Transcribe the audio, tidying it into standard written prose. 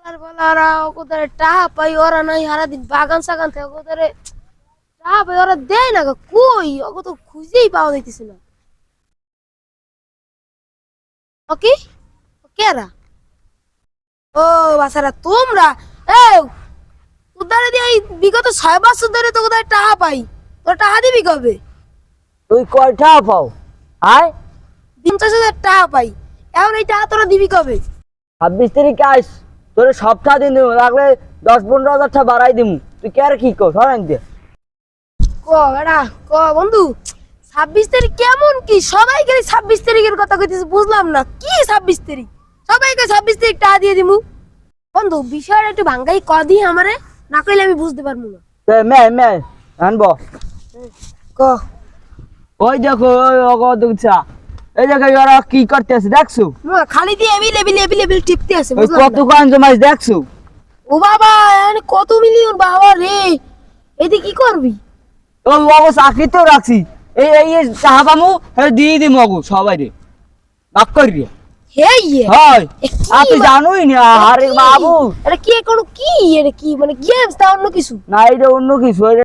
আর বলারা ওদের টাকা পাই ওরা নাই সারাদিন বাগান সাগান থেকে ওদের টাকা পাই ওরা দেয় না গো, কই ওকে তো খুঁজেই পাওয়া যাইতেছে না। ওকে কেরা? ও বাসারা তোমরা তোদের দিয়ে এই বিগত 6 বছর ধরে তো ওদের টাকা পাই, তোর টাকা দিবি কবে? তুই কয়টা পাও? আয় 50,000 টাকা পাই, এখন এই টাকা তোরা দিবি কবে? 26 তারিখে আইস, তোর সপ্তাহ দিন দিব, লাগলে 10-15 হাজার টাকা বাড়াই দিমু। তুই কে আর কি কর সরাই দে। ক এরা ক বন্ধু, 26 তারিখ কেমন কি সবাই গেলে 26 তারিখের কথা কইতেছে, বুঝলাম না কি 26 তারিখ, সবাইকে 26 তারিখ টাকা দিয়ে দিমু। বন্ধু বিষয়টা একটু ভাঙ্গাই কদি আমারে, না কইলে আমি বুঝতে পারবো না। মে আনবো। ক ওই দেখো ওই অগদুচা, এই জায়গায় ওরা কি করতে আছে দেখছো? খালি দিয়ে এবিল টিপতে আছে, ওই বুঝলাম কত না। কান জমাইছ দেখছো? ও বাবা এখানে কত মিলিয়ন বাবা রে, এতে কি করবি? ওই অগ চাকরিতেও রাখছি, এই এই টাকা পামু দিয়ে দিমু অগু সবাই রে বাক করি রে। হে ইয়ে হয় এ কি আর তুই জানোই না, আরে বাবু এটা কি কোনো কি, এটা কি মানে গেমস তা অন্য কিছু? না, এটা অন্য কিছু।